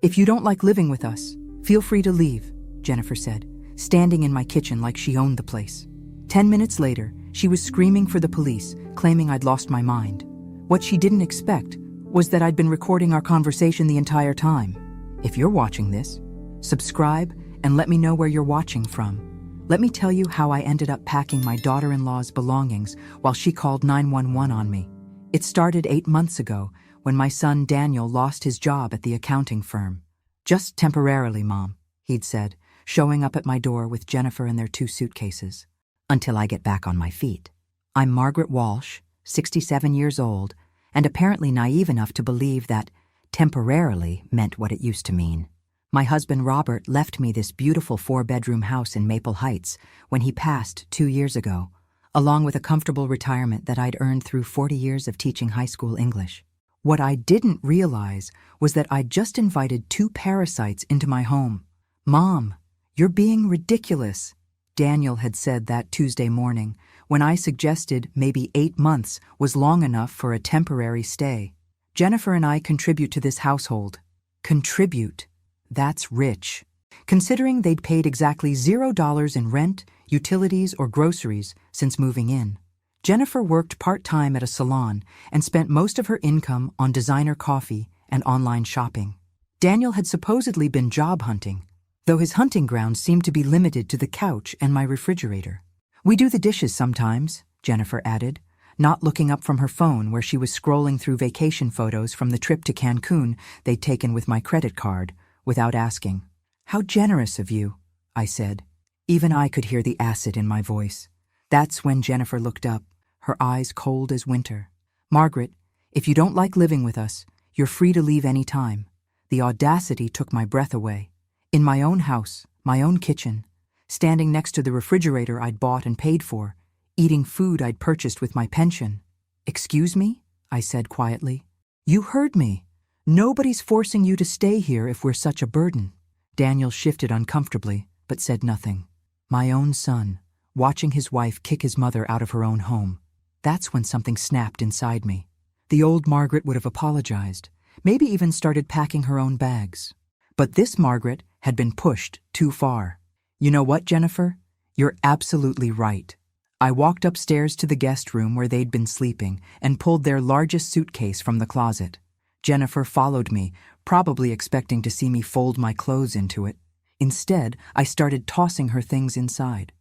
"If you don't like living with us, feel free to leave," Jennifer said, standing in my kitchen like she owned the place. 10 minutes later, she was screaming for the police, claiming I'd lost my mind. What she didn't expect was that I'd been recording our conversation the entire time. If you're watching this, subscribe and let me know where you're watching from. Let me tell you how I ended up packing my daughter-in-law's belongings while she called 911 on me. It started 8 months ago when my son Daniel lost his job at the accounting firm. "Just temporarily, Mom," he'd said, showing up at my door with Jennifer and their 2 suitcases. "Until I get back on my feet." I'm Margaret Walsh, 67 years old, and apparently naive enough to believe that temporarily meant what it used to mean. My husband Robert left me this beautiful 4-bedroom house in Maple Heights when he passed 2 years ago, along with a comfortable retirement that I'd earned through 40 years of teaching high school English. What I didn't realize was that I'd just invited 2 parasites into my home. "Mom, you're being ridiculous," Daniel had said that Tuesday morning when I suggested maybe 8 months was long enough for a temporary stay. "Jennifer and I contribute to this household." Contribute. That's rich. Considering they'd paid exactly $0 in rent, utilities, or groceries since moving in. Jennifer worked part-time at a salon and spent most of her income on designer coffee and online shopping. Daniel had supposedly been job hunting, though his hunting grounds seemed to be limited to the couch and my refrigerator. "We do the dishes sometimes," Jennifer added, not looking up from her phone where she was scrolling through vacation photos from the trip to Cancun they'd taken with my credit card, without asking. "How generous of you," I said. Even I could hear the acid in my voice. That's when Jennifer looked up, her eyes cold as winter. "Margaret, if you don't like living with us, you're free to leave any time." The audacity took my breath away. In my own house, my own kitchen, standing next to the refrigerator I'd bought and paid for, eating food I'd purchased with my pension. "Excuse me?" I said quietly. "You heard me. Nobody's forcing you to stay here if we're such a burden." Daniel shifted uncomfortably, but said nothing. My own son, watching his wife kick his mother out of her own home. That's when something snapped inside me. The old Margaret would have apologized, maybe even started packing her own bags. But this Margaret had been pushed too far. "You know what, Jennifer? You're absolutely right." I walked upstairs to the guest room where they'd been sleeping and pulled their largest suitcase from the closet. Jennifer followed me, probably expecting to see me fold my clothes into it. Instead, I started tossing her things inside.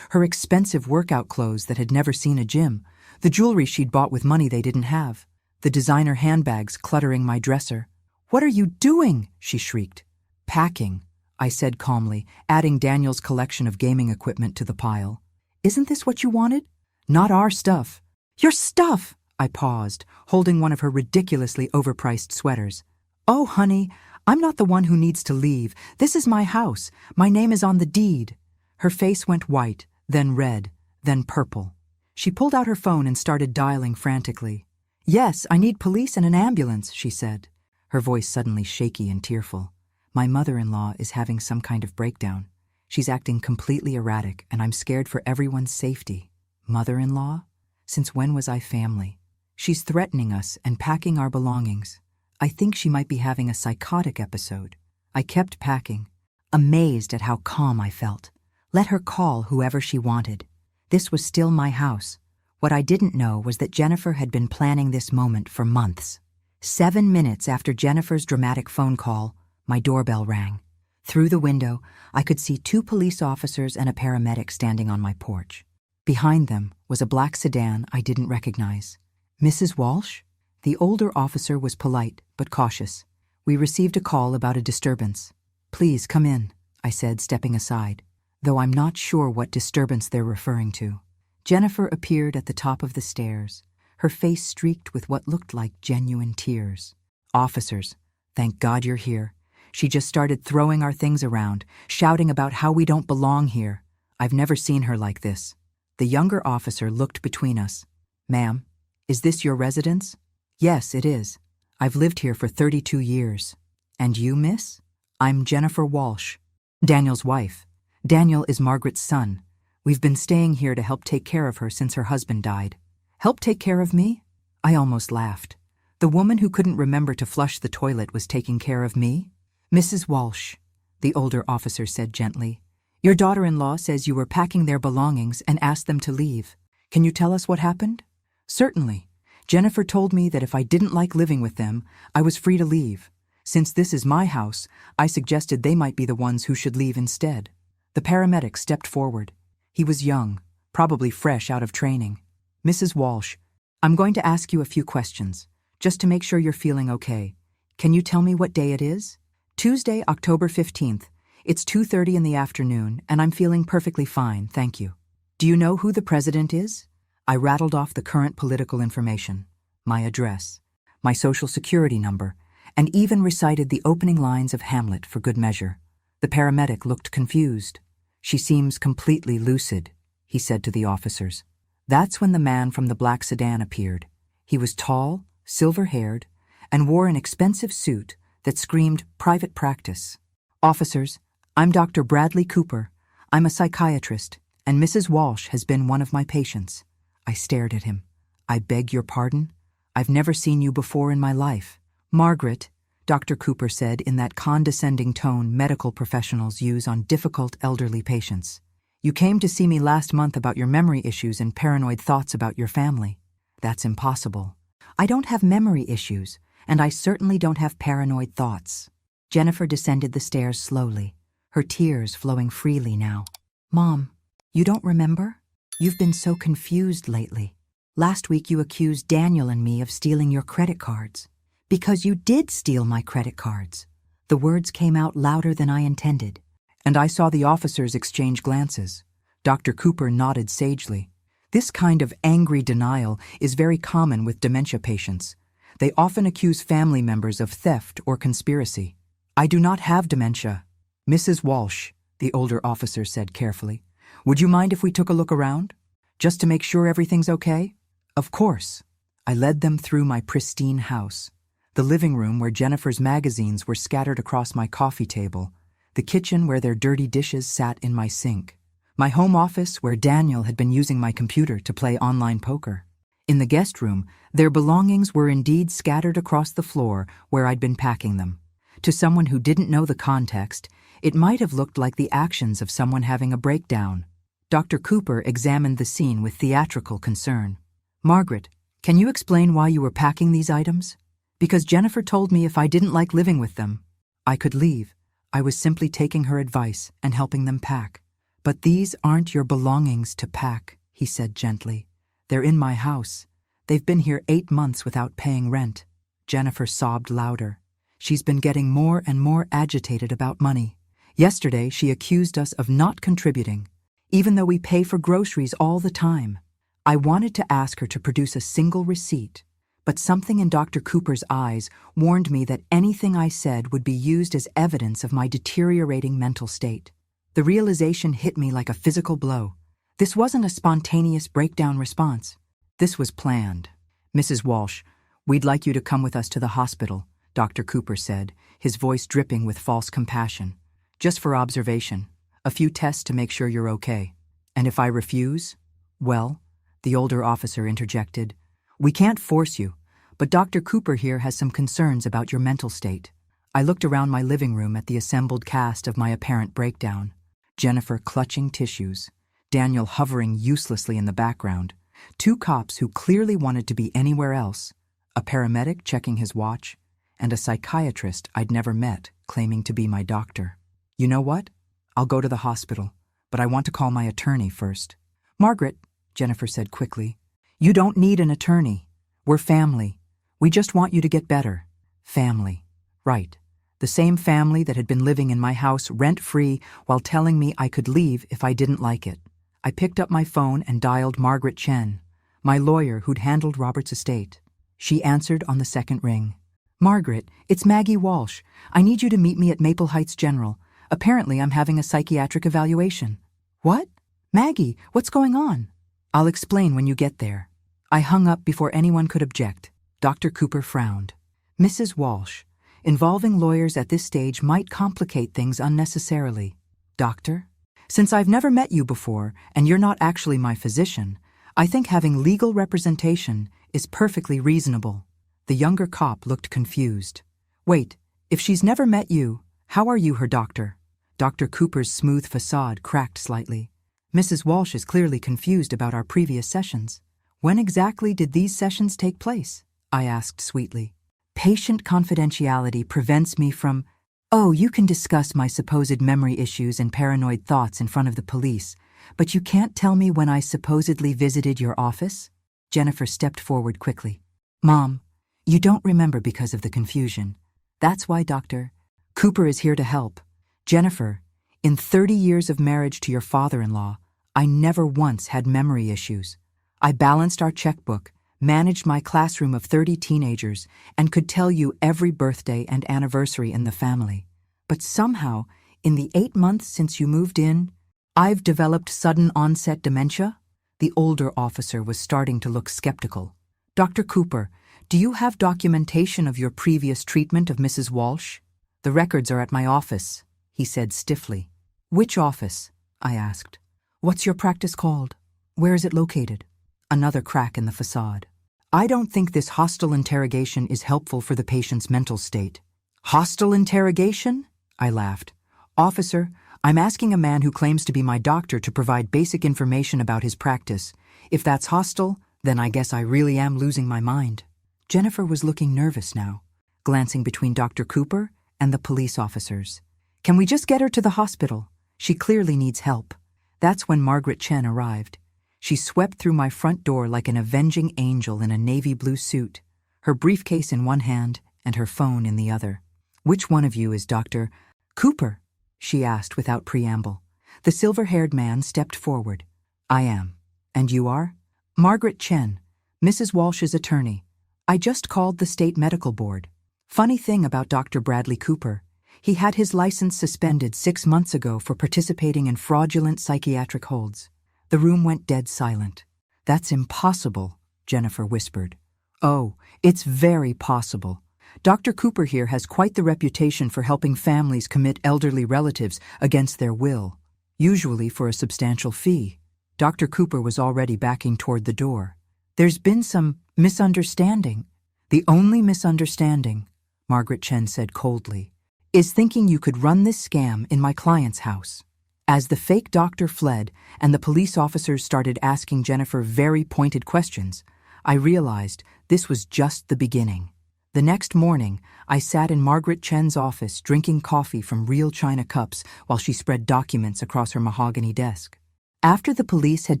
Her expensive workout clothes that had never seen a gym, the jewelry she'd bought with money they didn't have, the designer handbags cluttering my dresser. "What are you doing?" she shrieked. "Packing," I said calmly, adding Daniel's collection of gaming equipment to the pile. "Isn't this what you wanted?" "Not our stuff." "Your stuff!" I paused, holding one of her ridiculously overpriced sweaters. "Oh, honey, I'm not the one who needs to leave. This is my house. My name is on the deed." Her face went white, then red, then purple. She pulled out her phone and started dialing frantically. "Yes, I need police and an ambulance," she said, her voice suddenly shaky and tearful. "My mother-in-law is having some kind of breakdown. She's acting completely erratic, and I'm scared for everyone's safety." Mother-in-law? Since when was I family? "She's threatening us and packing our belongings. I think she might be having a psychotic episode." I kept packing, amazed at how calm I felt. Let her call whoever she wanted. This was still my house. What I didn't know was that Jennifer had been planning this moment for months. 7 minutes after Jennifer's dramatic phone call, my doorbell rang. Through the window, I could see 2 police officers and a paramedic standing on my porch. Behind them was a black sedan I didn't recognize. "Mrs. Walsh?" The older officer was polite but cautious. "We received a call about a disturbance." "Please come in," I said, stepping aside, though I'm not sure what disturbance they're referring to. Jennifer appeared at the top of the stairs, her face streaked with what looked like genuine tears. "Officers, thank God you're here." She just started throwing our things around, shouting about how we don't belong here. I've never seen her like this. The younger officer looked between us. "Ma'am, is this your residence?" "Yes, it is. I've lived here for 32 years. "And you, miss?" "I'm Jennifer Walsh, Daniel's wife. Daniel is Margaret's son. We've been staying here to help take care of her since her husband died." "Help take care of me?" I almost laughed. The woman who couldn't remember to flush the toilet was taking care of me? Mrs. Walsh, the older officer said gently, your daughter-in-law says you were packing their belongings and asked them to leave. Can you tell us what happened? Certainly. Jennifer told me that if I didn't like living with them, I was free to leave. Since this is my house, I suggested they might be the ones who should leave instead. The paramedic stepped forward. He was young, probably fresh out of training. Mrs. Walsh, I'm going to ask you a few questions, just to make sure you're feeling okay. Can you tell me what day it is? Tuesday, October 15th. It's 2:30 in the afternoon, and I'm feeling perfectly fine, thank you. Do you know who the president is? I rattled off the current political information, my address, my social security number, and even recited the opening lines of Hamlet for good measure. The paramedic looked confused. She seems completely lucid, he said to the officers. That's when the man from the black sedan appeared. He was tall, silver-haired, and wore an expensive suit that screamed private practice. Officers, I'm Dr. Bradley Cooper. I'm a psychiatrist, and Mrs. Walsh has been one of my patients. I stared at him. I beg your pardon? I've never seen you before in my life. Margaret, Dr. Cooper said in that condescending tone medical professionals use on difficult elderly patients. You came to see me last month about your memory issues and paranoid thoughts about your family. That's impossible. I don't have memory issues, and I certainly don't have paranoid thoughts. Jennifer descended the stairs slowly, her tears flowing freely now. Mom, you don't remember? You've been so confused lately. Last week you accused Daniel and me of stealing your credit cards. Because you did steal my credit cards. The words came out louder than I intended. And I saw the officers exchange glances. Dr. Cooper nodded sagely. This kind of angry denial is very common with dementia patients. They often accuse family members of theft or conspiracy. I do not have dementia. Mrs. Walsh, the older officer said carefully, would you mind if we took a look around? Just to make sure everything's okay? Of course. I led them through my pristine house. The living room where Jennifer's magazines were scattered across my coffee table, the kitchen where their dirty dishes sat in my sink, my home office where Daniel had been using my computer to play online poker. In the guest room, their belongings were indeed scattered across the floor where I'd been packing them. To someone who didn't know the context, it might have looked like the actions of someone having a breakdown. Dr. Cooper examined the scene with theatrical concern. Margaret, can you explain why you were packing these items? Because Jennifer told me if I didn't like living with them, I could leave. I was simply taking her advice and helping them pack. But these aren't your belongings to pack, he said gently. They're in my house. They've been here 8 months without paying rent. Jennifer sobbed louder. She's been getting more and more agitated about money. Yesterday, she accused us of not contributing, even though we pay for groceries all the time. I wanted to ask her to produce a single receipt, but something in Dr. Cooper's eyes warned me that anything I said would be used as evidence of my deteriorating mental state. The realization hit me like a physical blow. This wasn't a spontaneous breakdown response. This was planned. Mrs. Walsh, we'd like you to come with us to the hospital, Dr. Cooper said, his voice dripping with false compassion. Just for observation. A few tests to make sure you're okay. And if I refuse? Well, the older officer interjected, we can't force you, but Dr. Cooper here has some concerns about your mental state. I looked around my living room at the assembled cast of my apparent breakdown. Jennifer clutching tissues, Daniel hovering uselessly in the background, 2 cops who clearly wanted to be anywhere else, a paramedic checking his watch, and a psychiatrist I'd never met claiming to be my doctor. You know what? I'll go to the hospital, but I want to call my attorney first. Margaret, Jennifer said quickly, you don't need an attorney. We're family. We just want you to get better. Family. Right. The same family that had been living in my house rent-free while telling me I could leave if I didn't like it. I picked up my phone and dialed Margaret Chen, my lawyer who'd handled Robert's estate. She answered on the second ring. Margaret, it's Maggie Walsh. I need you to meet me at Maple Heights General. Apparently I'm having a psychiatric evaluation. What? Maggie, what's going on? I'll explain when you get there. I hung up before anyone could object. Dr. Cooper frowned. Mrs. Walsh, involving lawyers at this stage might complicate things unnecessarily. Doctor? Since I've never met you before, and you're not actually my physician, I think having legal representation is perfectly reasonable. The younger cop looked confused. Wait, if she's never met you, How are you, her doctor? Dr. Cooper's smooth facade cracked slightly. Mrs. Walsh is clearly confused about our previous sessions. When exactly did these sessions take place? I asked sweetly. Patient confidentiality prevents me from— Oh, you can discuss my supposed memory issues and paranoid thoughts in front of the police, but you can't tell me when I supposedly visited your office? Jennifer stepped forward quickly. Mom, you don't remember because of the confusion. That's why Dr. Cooper is here to help. Jennifer, in 30 years of marriage to your father-in-law, I never once had memory issues. I balanced our checkbook, managed my classroom of 30 teenagers, and could tell you every birthday and anniversary in the family. But somehow, in the 8 months since you moved in, I've developed sudden onset dementia? The older officer was starting to look skeptical. Dr. Cooper, do you have documentation of your previous treatment of Mrs. Walsh? The records are at my office, he said stiffly. Which office? I asked. What's your practice called? Where is it located? Another crack in the facade. I don't think this hostile interrogation is helpful for the patient's mental state. Hostile interrogation? I laughed. Officer, I'm asking a man who claims to be my doctor to provide basic information about his practice. If that's hostile, then I guess I really am losing my mind. Jennifer was looking nervous now, glancing between Dr. Cooper and the police officers. Can we just get her to the hospital? She clearly needs help. That's when Margaret Chen arrived. She swept through my front door like an avenging angel in a navy blue suit, her briefcase in one hand and her phone in the other. Which one of you is Dr. Cooper? She asked without preamble. The silver-haired man stepped forward. I am. And you are? Margaret Chen, Mrs. Walsh's attorney. I just called the state medical board. Funny thing about Dr. Bradley Cooper. He had his license suspended 6 months ago for participating in fraudulent psychiatric holds. The room went dead silent. That's impossible, Jennifer whispered. Oh, it's very possible. Dr. Cooper here has quite the reputation for helping families commit elderly relatives against their will, usually for a substantial fee. Dr. Cooper was already backing toward the door. There's been some misunderstanding. The only misunderstanding, Margaret Chen said coldly, is thinking you could run this scam in my client's house. As the fake doctor fled and the police officers started asking Jennifer very pointed questions, I realized this was just the beginning. The next morning, I sat in Margaret Chen's office drinking coffee from real china cups while she spread documents across her mahogany desk. After the police had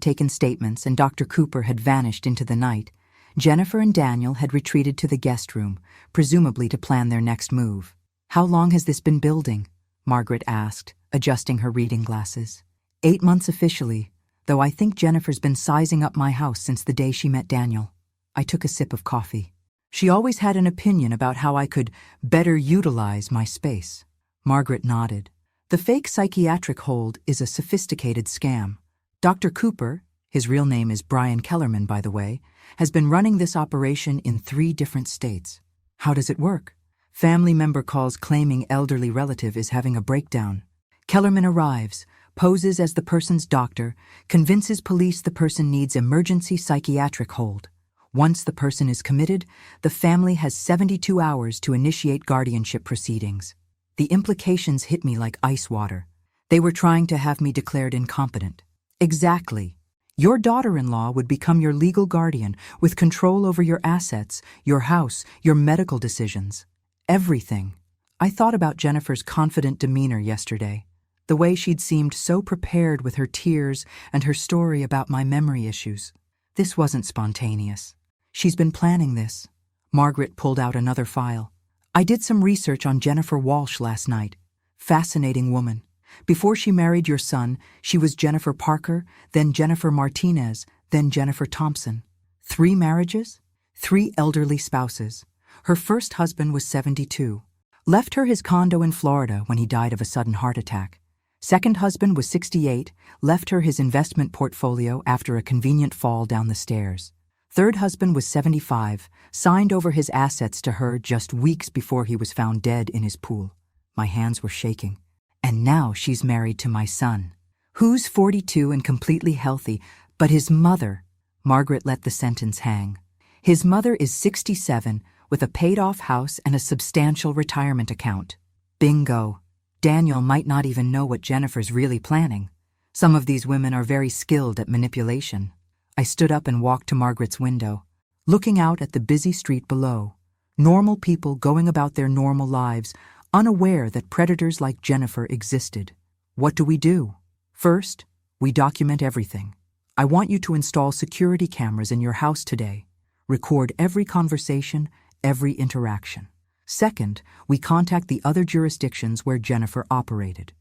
taken statements and Dr. Cooper had vanished into the night, Jennifer and Daniel had retreated to the guest room, presumably to plan their next move. How long has this been building? Margaret asked, adjusting her reading glasses. 8 months officially, though I think Jennifer's been sizing up my house since the day she met Daniel. I took a sip of coffee. She always had an opinion about how I could better utilize my space. Margaret nodded. The fake psychiatric hold is a sophisticated scam. Dr. Cooper, his real name is Brian Kellerman, by the way, has been running this operation in 3 different states. How does it work? Family member calls claiming elderly relative is having a breakdown. Kellerman arrives, poses as the person's doctor, convinces police the person needs emergency psychiatric hold. Once the person is committed, the family has 72 hours to initiate guardianship proceedings. The implications hit me like ice water. They were trying to have me declared incompetent. Exactly. Your daughter-in-law would become your legal guardian with control over your assets, your house, your medical decisions. Everything. I thought about Jennifer's confident demeanor yesterday, the way she'd seemed so prepared with her tears and her story about my memory issues. This wasn't spontaneous. She's been planning this. Margaret pulled out another file. I did some research on Jennifer Walsh last night. Fascinating woman. Before she married your son, she was Jennifer Parker, then Jennifer Martinez, then Jennifer Thompson. 3 marriages? 3 elderly spouses. Her first husband was 72. Left her his condo in Florida when he died of a sudden heart attack. Second husband was 68, left her his investment portfolio after a convenient fall down the stairs. Third husband was 75, signed over his assets to her just weeks before he was found dead in his pool. My hands were shaking. And now she's married to my son, who's 42 and completely healthy, but his mother— Margaret let the sentence hang. His mother is 67, with a paid-off house and a substantial retirement account. Bingo. Daniel might not even know what Jennifer's really planning. Some of these women are very skilled at manipulation. I stood up and walked to Margaret's window, looking out at the busy street below. Normal people going about their normal lives, unaware that predators like Jennifer existed. What do? First, we document everything. I want you to install security cameras in your house today. Record every conversation, every interaction. Second, we contact the other jurisdictions where Jennifer operated.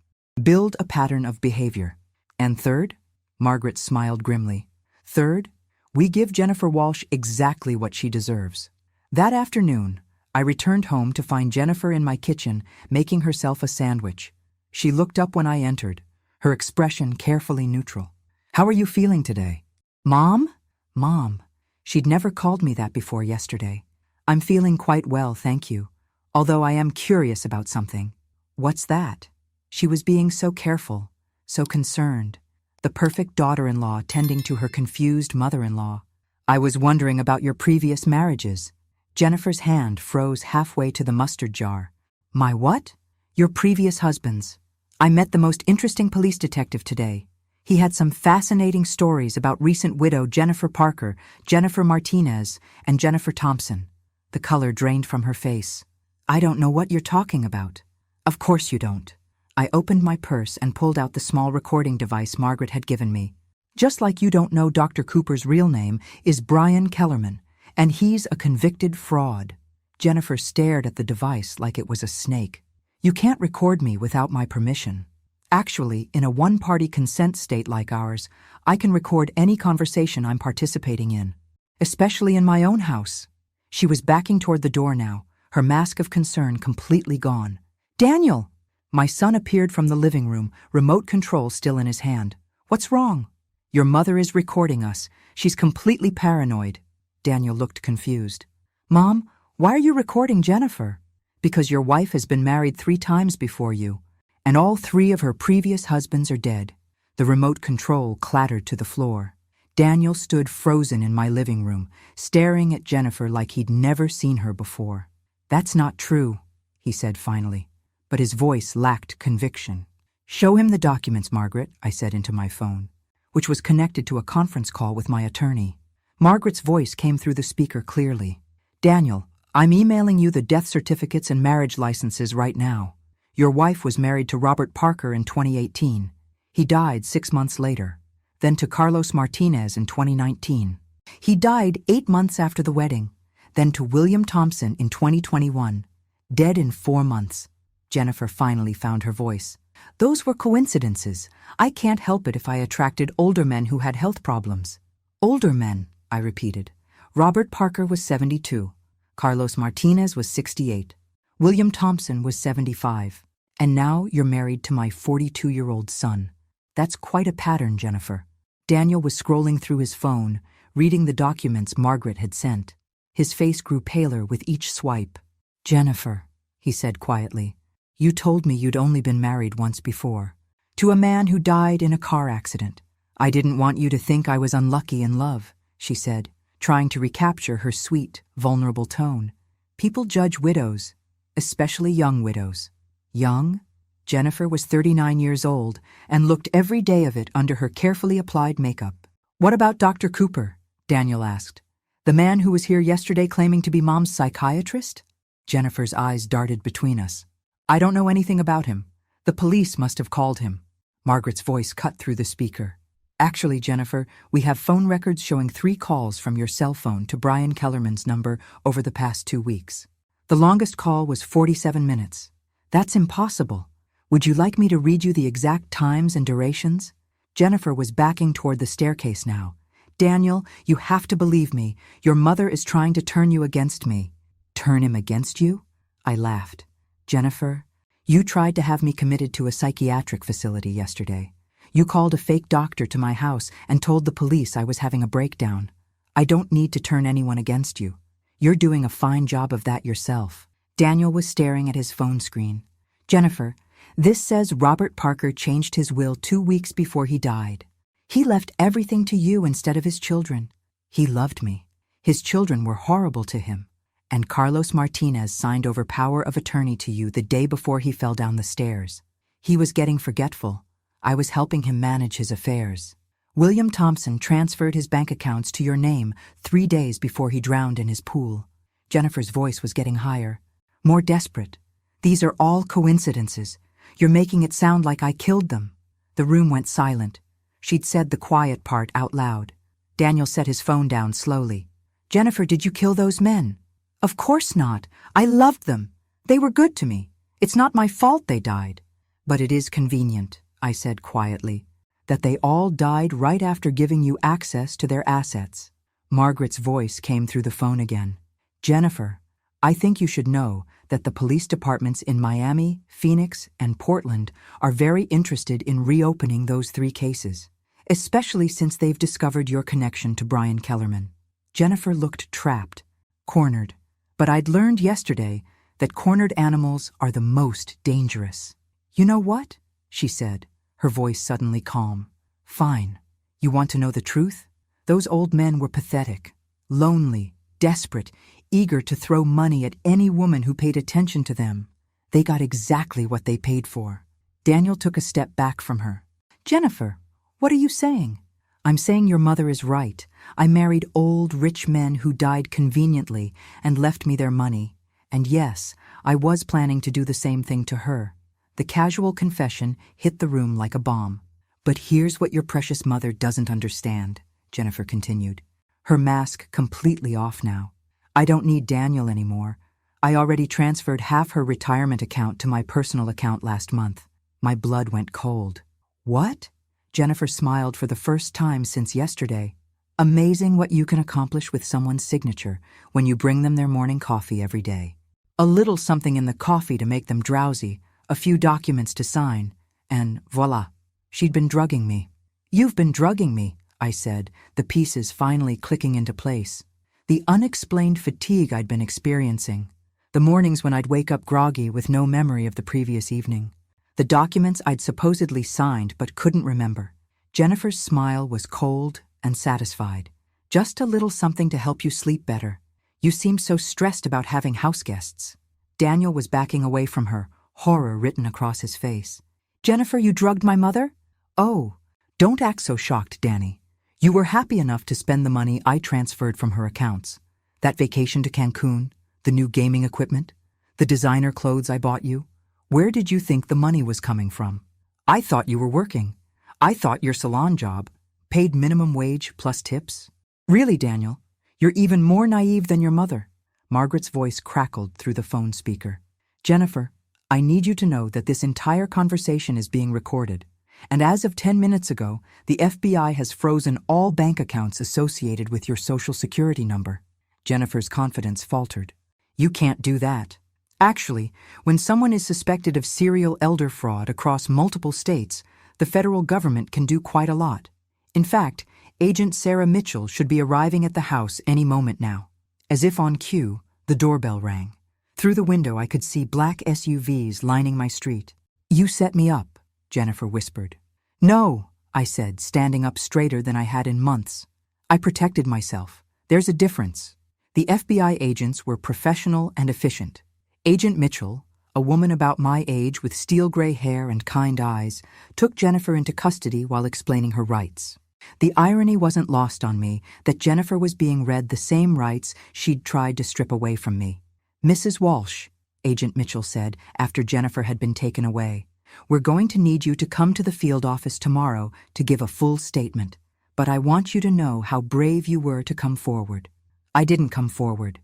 Build a pattern of behavior. And third, Margaret smiled grimly, third, we give Jennifer Walsh exactly what she deserves. That afternoon, I returned home to find Jennifer in my kitchen making herself a sandwich. She looked up when I entered, her expression carefully neutral. How are you feeling today? Mom? Mom. She'd never called me that before yesterday. I'm feeling quite well, thank you. Although I am curious about something. What's that? She was being so careful, so concerned. The perfect daughter-in-law tending to her confused mother-in-law. I was wondering about your previous marriages. Jennifer's hand froze halfway to the mustard jar. My what? Your previous husbands. I met the most interesting police detective today. He had some fascinating stories about recent widow Jennifer Parker, Jennifer Martinez, and Jennifer Thompson. The color drained from her face. I don't know what you're talking about. Of course you don't. I opened my purse and pulled out the small recording device Margaret had given me. Just like you don't know Dr. Cooper's real name is Brian Kellerman, and he's a convicted fraud. Jennifer stared at the device like it was a snake. You can't record me without my permission. Actually, in a one-party consent state like ours, I can record any conversation I'm participating in, especially in my own house. She was backing toward the door now, her mask of concern completely gone. Daniel! My son appeared from the living room, remote control still in his hand. What's wrong? Your mother is recording us. She's completely paranoid. Daniel looked confused. Mom, why are you recording Jennifer? Because your wife has been married 3 times before you, and all 3 of her previous husbands are dead. The remote control clattered to the floor. Daniel stood frozen in my living room, staring at Jennifer like he'd never seen her before. That's not true, he said finally, but his voice lacked conviction. Show him the documents, Margaret, I said into my phone, which was connected to a conference call with my attorney. Margaret's voice came through the speaker clearly. Daniel, I'm emailing you the death certificates and marriage licenses right now. Your wife was married to Robert Parker in 2018. He died 6 months later. Then to Carlos Martinez in 2019. He died 8 months after the wedding. Then to William Thompson in 2021. Dead in 4 months. Jennifer finally found her voice. Those were coincidences. I can't help it if I attracted older men who had health problems. Older men, I repeated. Robert Parker was 72. Carlos Martinez was 68. William Thompson was 75. And now you're married to my 42-year-old son. That's quite a pattern, Jennifer. Daniel was scrolling through his phone, reading the documents Margaret had sent. His face grew paler with each swipe. Jennifer, he said quietly, you told me you'd only been married once before. To a man who died in a car accident. I didn't want you to think I was unlucky in love, she said, trying to recapture her sweet, vulnerable tone. People judge widows, especially young widows. Young? Jennifer was 39 years old and looked every day of it under her carefully applied makeup. What about Dr. Cooper? Daniel asked. The man who was here yesterday claiming to be Mom's psychiatrist? Jennifer's eyes darted between us. I don't know anything about him. The police must have called him. Margaret's voice cut through the speaker. Actually, Jennifer, we have phone records showing 3 calls from your cell phone to Brian Kellerman's number over the past 2 weeks. The longest call was 47 minutes. That's impossible. Would you like me to read you the exact times and durations? Jennifer was backing toward the staircase now. Daniel, you have to believe me. Your mother is trying to turn you against me. Turn him against you? I laughed. Jennifer, you tried to have me committed to a psychiatric facility yesterday. You called a fake doctor to my house and told the police I was having a breakdown. I don't need to turn anyone against you. You're doing a fine job of that yourself. Daniel was staring at his phone screen. Jennifer, this says Robert Parker changed his will 2 weeks before he died. He left everything to you instead of his children. He loved me. His children were horrible to him. And Carlos Martinez signed over power of attorney to you the day before he fell down the stairs. He was getting forgetful. I was helping him manage his affairs. William Thompson transferred his bank accounts to your name 3 days before he drowned in his pool. Jennifer's voice was getting higher, more desperate. These are all coincidences. You're making it sound like I killed them. The room went silent. She'd said the quiet part out loud. Daniel set his phone down slowly. Jennifer, did you kill those men? Of course not. I loved them. They were good to me. It's not my fault they died. But it is convenient, I said quietly, that they all died right after giving you access to their assets. Margaret's voice came through the phone again. Jennifer, I think you should know that the police departments in Miami, Phoenix, and Portland are very interested in reopening those 3 cases, especially since they've discovered your connection to Brian Kellerman. Jennifer looked trapped, cornered, but I'd learned yesterday that cornered animals are the most dangerous. You know what? She said, her voice suddenly calm. Fine. You want to know the truth? Those old men were pathetic, lonely, desperate, eager to throw money at any woman who paid attention to them. They got exactly what they paid for. Daniel took a step back from her. Jennifer, what are you saying? I'm saying your mother is right. I married old, rich men who died conveniently and left me their money. And yes, I was planning to do the same thing to her. The casual confession hit the room like a bomb. But here's what your precious mother doesn't understand, Jennifer continued, her mask completely off now. I don't need Daniel anymore. I already transferred half her retirement account to my personal account last month. My blood went cold. What? Jennifer smiled for the first time since yesterday. Amazing what you can accomplish with someone's signature when you bring them their morning coffee every day. A little something in the coffee to make them drowsy, a few documents to sign, and voila. She'd been drugging me. You've been drugging me, I said, the pieces finally clicking into place. The unexplained fatigue I'd been experiencing. The mornings when I'd wake up groggy with no memory of the previous evening. The documents I'd supposedly signed but couldn't remember. Jennifer's smile was cold and satisfied. Just a little something to help you sleep better. You seemed so stressed about having house guests. Daniel was backing away from her, horror written across his face. Jennifer, you drugged my mother? Oh, don't act so shocked, Danny. You were happy enough to spend the money I transferred from her accounts. That vacation to Cancun, the new gaming equipment, the designer clothes I bought you. Where did you think the money was coming from? I thought you were working. I thought your salon job paid minimum wage plus tips. Really, Daniel, you're even more naive than your mother. Margaret's voice crackled through the phone speaker. Jennifer, I need you to know that this entire conversation is being recorded. And as of 10 minutes ago, the FBI has frozen all bank accounts associated with your Social Security number. Jennifer's confidence faltered. You can't do that. Actually, when someone is suspected of serial elder fraud across multiple states, the federal government can do quite a lot. In fact, Agent Sarah Mitchell should be arriving at the house any moment now. As if on cue, the doorbell rang. Through the window, I could see black SUVs lining my street. You set me up, Jennifer whispered. No, I said, standing up straighter than I had in months. I protected myself. There's a difference. The FBI agents were professional and efficient. Agent Mitchell, a woman about my age with steel gray hair and kind eyes, took Jennifer into custody while explaining her rights. The irony wasn't lost on me that Jennifer was being read the same rights she'd tried to strip away from me. Mrs. Walsh, Agent Mitchell said after Jennifer had been taken away, we're going to need you to come to the field office tomorrow to give a full statement. But I want you to know how brave you were to come forward. I didn't come forward.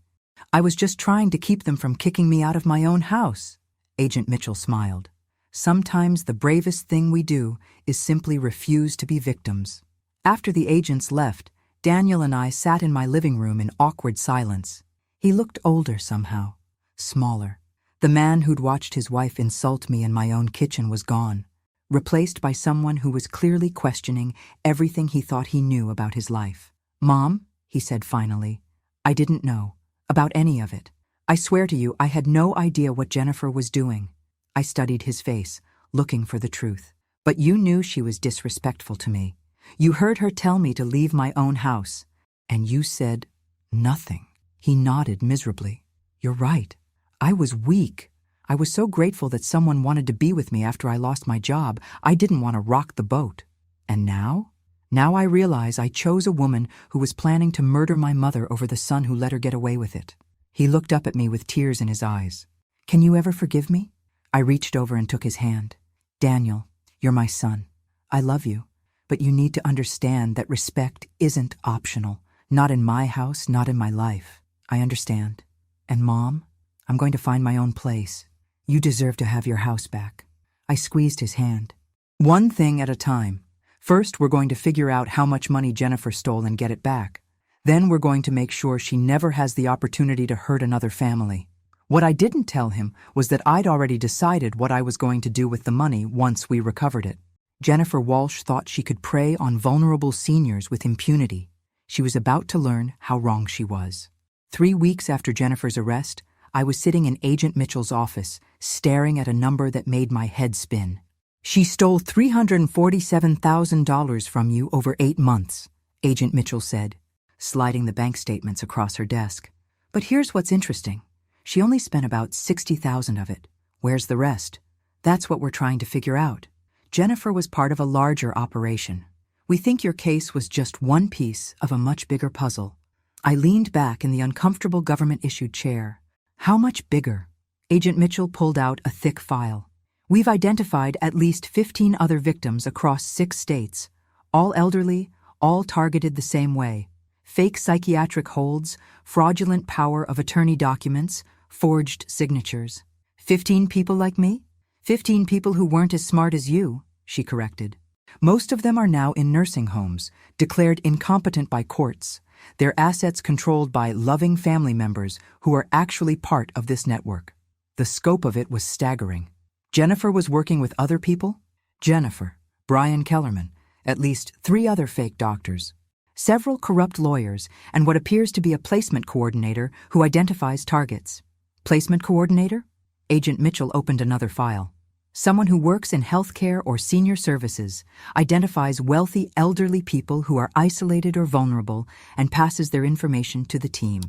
I was just trying to keep them from kicking me out of my own house. Agent Mitchell smiled. Sometimes the bravest thing we do is simply refuse to be victims. After the agents left, Daniel and I sat in my living room in awkward silence. He looked older somehow, smaller. The man who'd watched his wife insult me in my own kitchen was gone, replaced by someone who was clearly questioning everything he thought he knew about his life. Mom, he said finally, I didn't know about any of it. I swear to you, I had no idea what Jennifer was doing. I studied his face, looking for the truth. But you knew she was disrespectful to me. You heard her tell me to leave my own house. And you said nothing. He nodded miserably. You're right. I was weak. I was so grateful that someone wanted to be with me after I lost my job. I didn't want to rock the boat. And now? Now I realize I chose a woman who was planning to murder my mother over the son who let her get away with it. He looked up at me with tears in his eyes. Can you ever forgive me? I reached over and took his hand. Daniel, you're my son. I love you, but you need to understand that respect isn't optional. Not in my house, not in my life. I understand. And Mom, I'm going to find my own place. You deserve to have your house back. I squeezed his hand. One thing at a time. First, we're going to figure out how much money Jennifer stole and get it back. Then we're going to make sure she never has the opportunity to hurt another family. What I didn't tell him was that I'd already decided what I was going to do with the money once we recovered it. Jennifer Walsh thought she could prey on vulnerable seniors with impunity. She was about to learn how wrong she was. 3 weeks after Jennifer's arrest, I was sitting in Agent Mitchell's office, staring at a number that made my head spin. She stole $347,000 from you over 8 months, Agent Mitchell said, sliding the bank statements across her desk. But here's what's interesting. She only spent about $60,000 of it. Where's the rest? That's what we're trying to figure out. Jennifer was part of a larger operation. We think your case was just one piece of a much bigger puzzle. I leaned back in the uncomfortable government-issued chair. How much bigger? Agent Mitchell pulled out a thick file. We've identified at least 15 other victims across 6 states, all elderly, all targeted the same way. Fake psychiatric holds, fraudulent power of attorney documents, forged signatures. 15 people like me? 15 people who weren't as smart as you, she corrected. Most of them are now in nursing homes, declared incompetent by courts, their assets controlled by loving family members who are actually part of this network. The scope of it was staggering. Jennifer was working with other people? Jennifer, Brian Kellerman, at least 3 other fake doctors, several corrupt lawyers, and what appears to be a placement coordinator who identifies targets. Placement coordinator? Agent Mitchell opened another file. Someone who works in healthcare or senior services, identifies wealthy elderly people who are isolated or vulnerable, and passes their information to the team.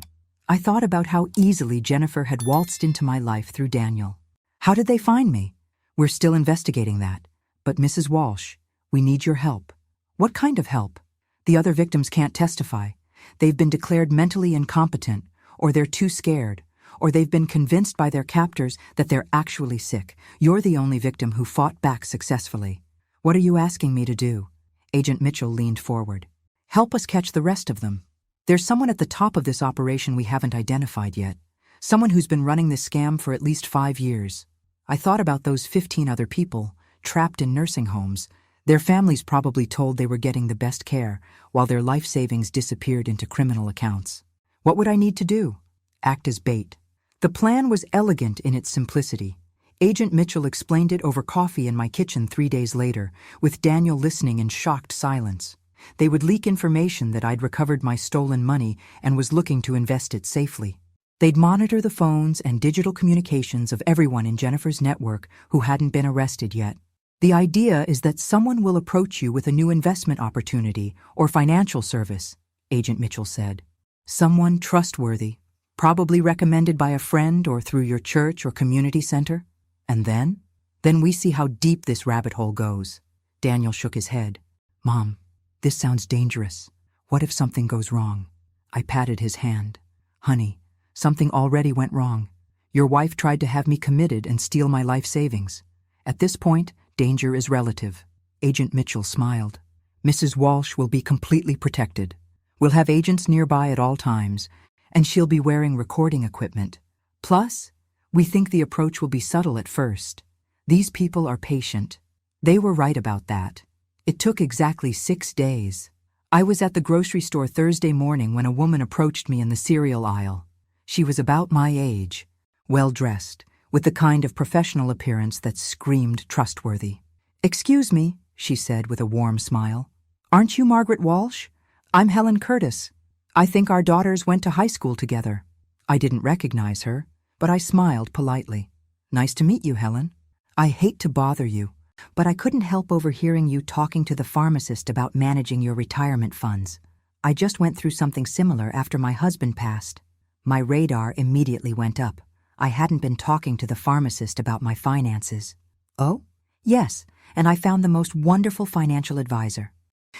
I thought about how easily Jennifer had waltzed into my life through Daniel. How did they find me? We're still investigating that. But Mrs. Walsh, we need your help. What kind of help? The other victims can't testify. They've been declared mentally incompetent, or they're too scared, or they've been convinced by their captors that they're actually sick. You're the only victim who fought back successfully. What are you asking me to do? Agent Mitchell leaned forward. Help us catch the rest of them. There's someone at the top of this operation we haven't identified yet. Someone who's been running this scam for at least 5 years. I thought about those 15 other people, trapped in nursing homes. Their families probably told they were getting the best care, while their life savings disappeared into criminal accounts. What would I need to do? Act as bait. The plan was elegant in its simplicity. Agent Mitchell explained it over coffee in my kitchen 3 days later, with Daniel listening in shocked silence. They would leak information that I'd recovered my stolen money and was looking to invest it safely. They'd monitor the phones and digital communications of everyone in Jennifer's network who hadn't been arrested yet. The idea is that someone will approach you with a new investment opportunity or financial service, Agent Mitchell said. Someone trustworthy, probably recommended by a friend or through your church or community center. And then we see how deep this rabbit hole goes. Daniel shook his head. Mom, this sounds dangerous. What if something goes wrong? I patted his hand. Honey, something already went wrong. Your wife tried to have me committed and steal my life savings. At this point, danger is relative. Agent Mitchell smiled. Mrs. Walsh will be completely protected. We'll have agents nearby at all times, and she'll be wearing recording equipment. Plus, we think the approach will be subtle at first. These people are patient. They were right about that. It took exactly 6 days. I was at the grocery store Thursday morning when a woman approached me in the cereal aisle. She was about my age, well-dressed, with the kind of professional appearance that screamed trustworthy. Excuse me, she said with a warm smile. Aren't you Margaret Walsh? I'm Helen Curtis. I think our daughters went to high school together. I didn't recognize her, but I smiled politely. Nice to meet you, Helen. I hate to bother you, but I couldn't help overhearing you talking to the pharmacist about managing your retirement funds. I just went through something similar after my husband passed. My radar immediately went up. I hadn't been talking to the pharmacist about my finances. Oh? Yes, and I found the most wonderful financial advisor.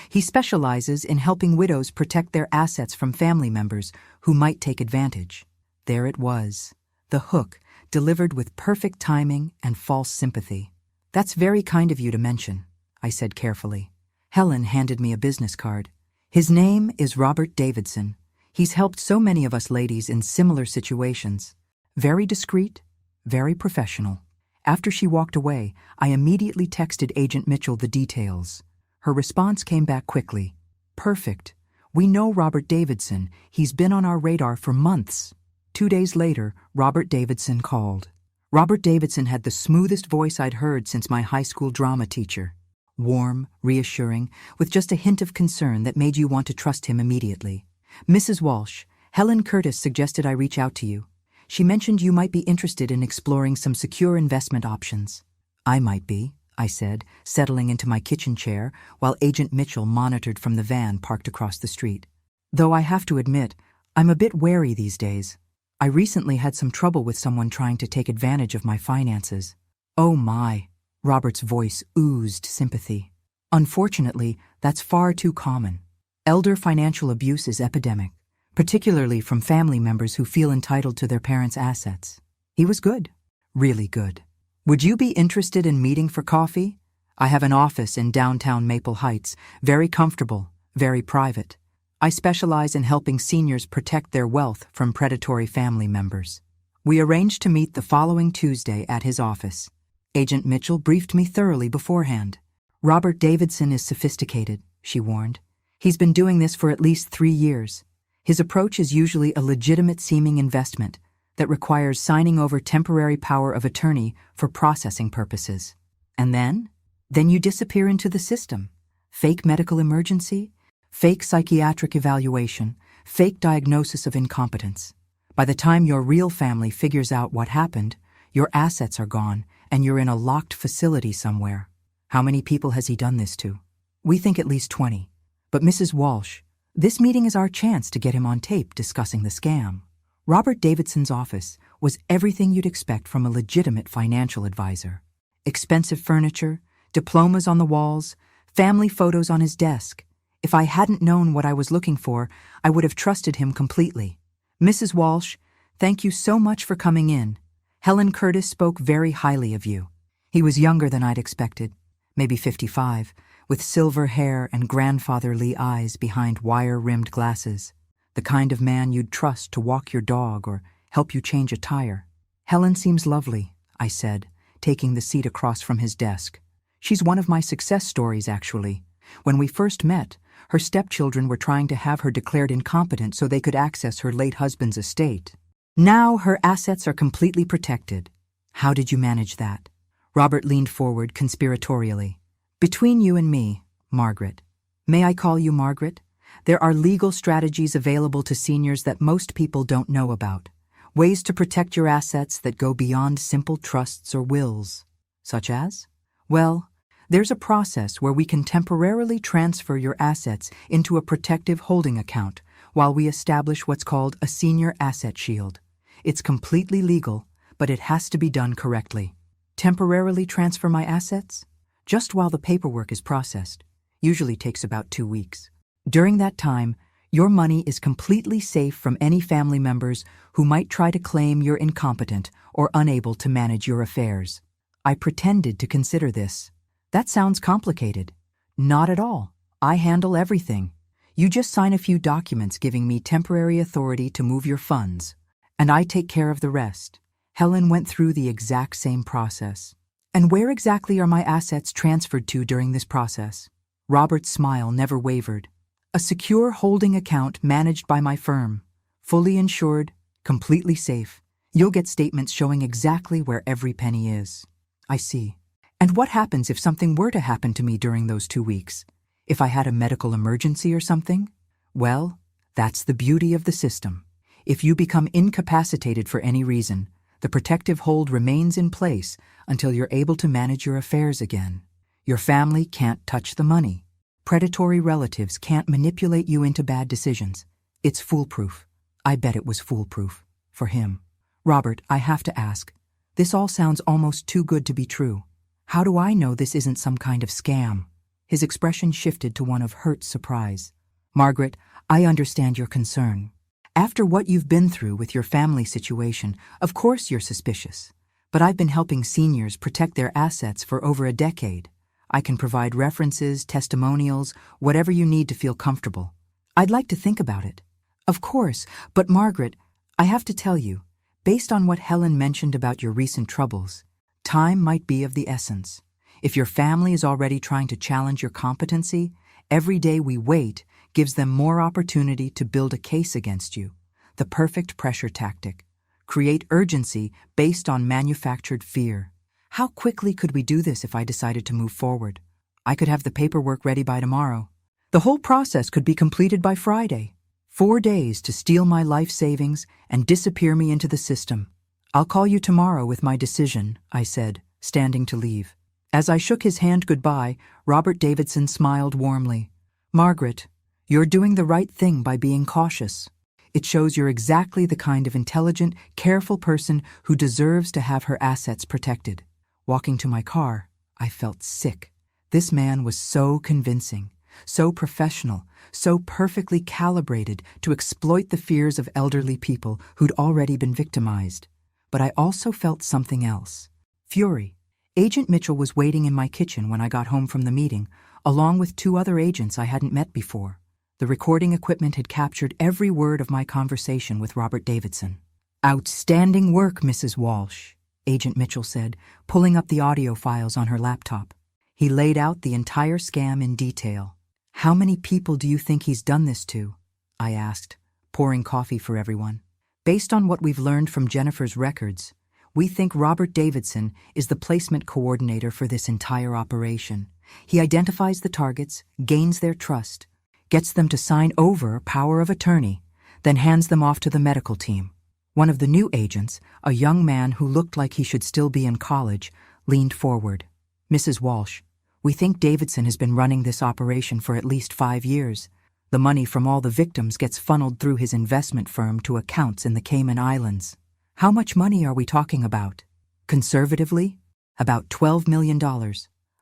He specializes in helping widows protect their assets from family members who might take advantage. There it was, the hook, delivered with perfect timing and false sympathy. That's very kind of you to mention, I said carefully. Helen handed me a business card. His name is Robert Davidson. He's helped so many of us ladies in similar situations. Very discreet, very professional. After she walked away, I immediately texted Agent Mitchell the details. Her response came back quickly. Perfect. We know Robert Davidson. He's been on our radar for months. 2 days later, Robert Davidson called. Robert Davidson had the smoothest voice I'd heard since my high school drama teacher. Warm, reassuring, with just a hint of concern that made you want to trust him immediately. Mrs. Walsh, Helen Curtis suggested I reach out to you. She mentioned you might be interested in exploring some secure investment options. I might be, I said, settling into my kitchen chair while Agent Mitchell monitored from the van parked across the street. Though I have to admit, I'm a bit wary these days. I recently had some trouble with someone trying to take advantage of my finances. Oh my, Robert's voice oozed sympathy. Unfortunately, that's far too common. Elder financial abuse is epidemic, particularly from family members who feel entitled to their parents' assets. He was good, really good. Would you be interested in meeting for coffee? I have an office in downtown Maple Heights, very comfortable, very private. I specialize in helping seniors protect their wealth from predatory family members. We arranged to meet the following Tuesday at his office. Agent Mitchell briefed me thoroughly beforehand. Robert Davidson is sophisticated, she warned. He's been doing this for at least 3 years. His approach is usually a legitimate-seeming investment that requires signing over temporary power of attorney for processing purposes. And then? Then you disappear into the system. Fake medical emergency, fake psychiatric evaluation, fake diagnosis of incompetence. By the time your real family figures out what happened, your assets are gone and you're in a locked facility somewhere. How many people has he done this to? We think at least 20. But Mrs. Walsh, this meeting is our chance to get him on tape discussing the scam. Robert Davidson's office was everything you'd expect from a legitimate financial advisor. Expensive furniture, diplomas on the walls, family photos on his desk. If I hadn't known what I was looking for, I would have trusted him completely. Mrs. Walsh, thank you so much for coming in. Helen Curtis spoke very highly of you. He was younger than I'd expected, maybe 55, with silver hair and grandfatherly eyes behind wire-rimmed glasses, the kind of man you'd trust to walk your dog or help you change a tire. Helen seems lovely, I said, taking the seat across from his desk. She's one of my success stories, actually. When we first met, her stepchildren were trying to have her declared incompetent so they could access her late husband's estate. Now her assets are completely protected. How did you manage that? Robert leaned forward conspiratorially. Between you and me, Margaret. May I call you Margaret? There are legal strategies available to seniors that most people don't know about. Ways to protect your assets that go beyond simple trusts or wills. Such as? Well, there's a process where we can temporarily transfer your assets into a protective holding account while we establish what's called a senior asset shield. It's completely legal, but it has to be done correctly. Temporarily transfer my assets? Just while the paperwork is processed. Usually takes about 2 weeks. During that time, your money is completely safe from any family members who might try to claim you're incompetent or unable to manage your affairs. I pretended to consider this. That sounds complicated. Not at all. I handle everything. You just sign a few documents giving me temporary authority to move your funds, and I take care of the rest. Helen went through the exact same process. And where exactly are my assets transferred to during this process? Robert's smile never wavered. A secure holding account managed by my firm. Fully insured, completely safe. You'll get statements showing exactly where every penny is. I see. And what happens if something were to happen to me during those 2 weeks? If I had a medical emergency or something? Well, that's the beauty of the system. If you become incapacitated for any reason, the protective hold remains in place until you're able to manage your affairs again. Your family can't touch the money. Predatory relatives can't manipulate you into bad decisions. It's foolproof. I bet it was foolproof. For him. Robert, I have to ask. This all sounds almost too good to be true. How do I know this isn't some kind of scam? His expression shifted to one of hurt surprise. Margaret, I understand your concern. After what you've been through with your family situation, of course you're suspicious. But I've been helping seniors protect their assets for over a decade. I can provide references, testimonials, whatever you need to feel comfortable. I'd like to think about it. Of course, but Margaret, I have to tell you, based on what Helen mentioned about your recent troubles, time might be of the essence. If your family is already trying to challenge your competency, every day we wait gives them more opportunity to build a case against you. The perfect pressure tactic. Create urgency based on manufactured fear. How quickly could we do this if I decided to move forward? I could have the paperwork ready by tomorrow. The whole process could be completed by Friday. 4 days to steal my life savings and disappear me into the system. I'll call you tomorrow with my decision, I said, standing to leave. As I shook his hand goodbye, Robert Davidson smiled warmly. Margaret, you're doing the right thing by being cautious. It shows you're exactly the kind of intelligent, careful person who deserves to have her assets protected. Walking to my car, I felt sick. This man was so convincing, so professional, so perfectly calibrated to exploit the fears of elderly people who'd already been victimized. But I also felt something else. Fury. Agent Mitchell was waiting in my kitchen when I got home from the meeting, along with 2 other agents I hadn't met before. The recording equipment had captured every word of my conversation with Robert Davidson. Outstanding work, Mrs. Walsh, Agent Mitchell said, pulling up the audio files on her laptop. He laid out the entire scam in detail. How many people do you think he's done this to? I asked, pouring coffee for everyone. Based on what we've learned from Jennifer's records, we think Robert Davidson is the placement coordinator for this entire operation. He identifies the targets, gains their trust, gets them to sign over power of attorney, then hands them off to the medical team. One of the new agents, a young man who looked like he should still be in college, leaned forward. Mrs. Walsh, we think Davidson has been running this operation for at least 5 years. The money from all the victims gets funneled through his investment firm to accounts in the Cayman Islands. How much money are we talking about? Conservatively, about $12 million.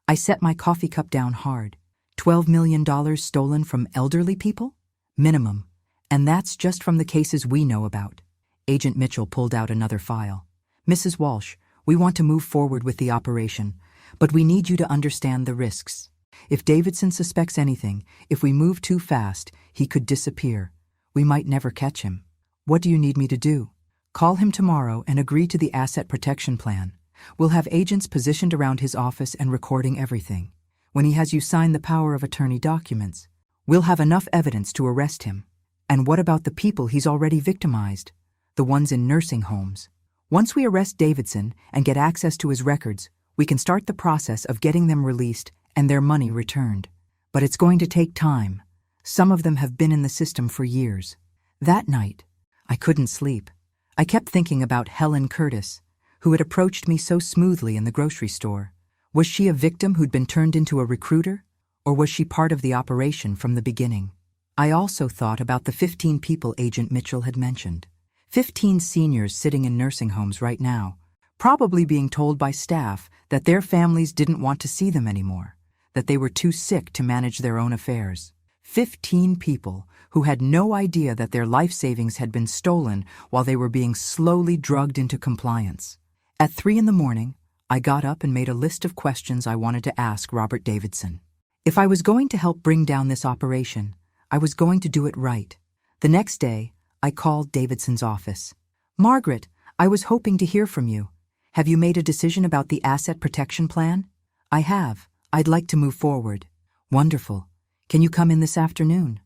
I set my coffee cup down hard. $12 million stolen from elderly people? Minimum. And that's just from the cases we know about. Agent Mitchell pulled out another file. Mrs. Walsh, we want to move forward with the operation, but we need you to understand the risks. If Davidson suspects anything, if we move too fast, he could disappear. We might never catch him. What do you need me to do? Call him tomorrow and agree to the asset protection plan. We'll have agents positioned around his office and recording everything. When he has you sign the power of attorney documents, we'll have enough evidence to arrest him. And what about the people he's already victimized? The ones in nursing homes. Once we arrest Davidson and get access to his records, we can start the process of getting them released and their money returned. But it's going to take time. Some of them have been in the system for years. That night, I couldn't sleep. I kept thinking about Helen Curtis, who had approached me so smoothly in the grocery store. Was she a victim who'd been turned into a recruiter, or was she part of the operation from the beginning? I also thought about the 15 people Agent Mitchell had mentioned. 15 seniors sitting in nursing homes right now, probably being told by staff that their families didn't want to see them anymore, that they were too sick to manage their own affairs. 15 people who had no idea that their life savings had been stolen while they were being slowly drugged into compliance. At 3 a.m, I got up and made a list of questions I wanted to ask Robert Davidson. If I was going to help bring down this operation, I was going to do it right. The next day, I called Davidson's office. Margaret, I was hoping to hear from you. Have you made a decision about the asset protection plan? I have. I'd like to move forward. Wonderful. Can you come in this afternoon?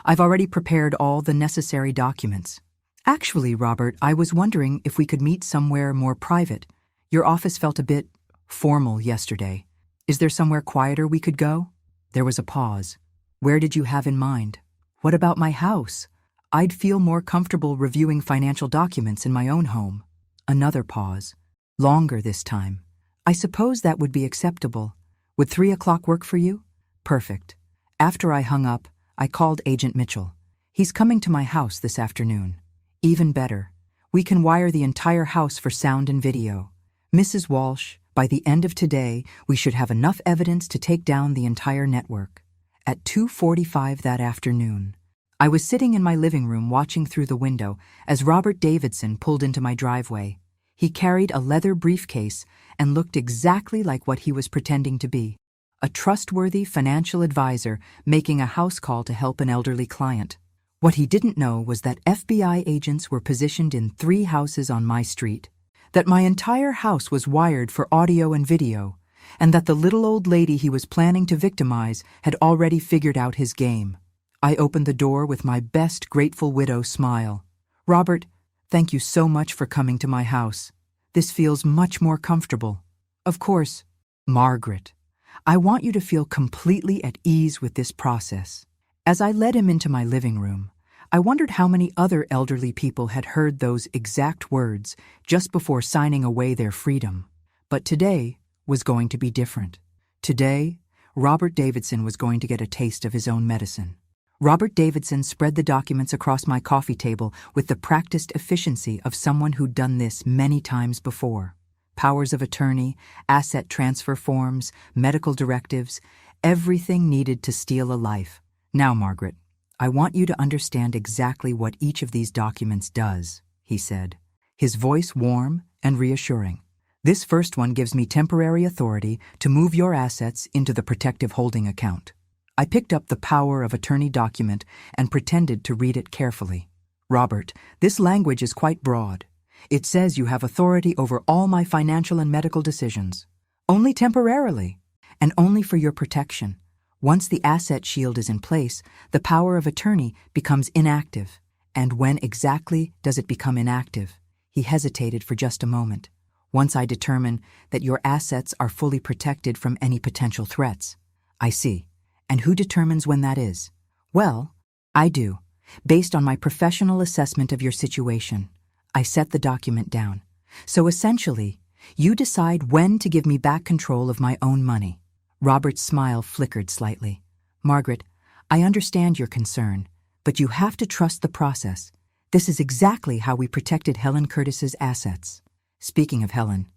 I've already prepared all the necessary documents. Actually, Robert, I was wondering if we could meet somewhere more private. Your office felt a bit formal yesterday. Is there somewhere quieter we could go? There was a pause. Where did you have in mind? What about my house? I'd feel more comfortable reviewing financial documents in my own home. Another pause. Longer this time. I suppose that would be acceptable. Would 3 o'clock work for you? Perfect. After I hung up, I called Agent Mitchell. He's coming to my house this afternoon. Even better. We can wire the entire house for sound and video. Mrs. Walsh, by the end of today, we should have enough evidence to take down the entire network. At 2:45 that afternoon, I was sitting in my living room watching through the window as Robert Davidson pulled into my driveway. He carried a leather briefcase and looked exactly like what he was pretending to be, a trustworthy financial advisor making a house call to help an elderly client. What he didn't know was that FBI agents were positioned in 3 houses on my street, that my entire house was wired for audio and video, and that the little old lady he was planning to victimize had already figured out his game. I opened the door with my best grateful widow smile. "Robert, thank you so much for coming to my house. This feels much more comfortable." "Of course, Margaret. I want you to feel completely at ease with this process." As I led him into my living room, I wondered how many other elderly people had heard those exact words just before signing away their freedom. But today was going to be different. Today, Robert Davidson was going to get a taste of his own medicine. Robert Davidson spread the documents across my coffee table with the practiced efficiency of someone who'd done this many times before. Powers of attorney, asset transfer forms, medical directives, everything needed to steal a life. "Now, Margaret, I want you to understand exactly what each of these documents does," he said, his voice warm and reassuring. "This first one gives me temporary authority to move your assets into the protective holding account." I picked up the power of attorney document and pretended to read it carefully. "Robert, this language is quite broad. It says you have authority over all my financial and medical decisions. Only temporarily, and only for your protection. Once the asset shield is in place, the power of attorney becomes inactive. And when exactly does it become inactive?" He hesitated for just a moment. "Once I determine that your assets are fully protected from any potential threats." "I see. And who determines when that is?" "Well, I do, based on my professional assessment of your situation." I set the document down. "So essentially, you decide when to give me back control of my own money." Robert's smile flickered slightly. "Margaret, I understand your concern, but you have to trust the process. This is exactly how we protected Helen Curtis's assets." "Speaking of Helen,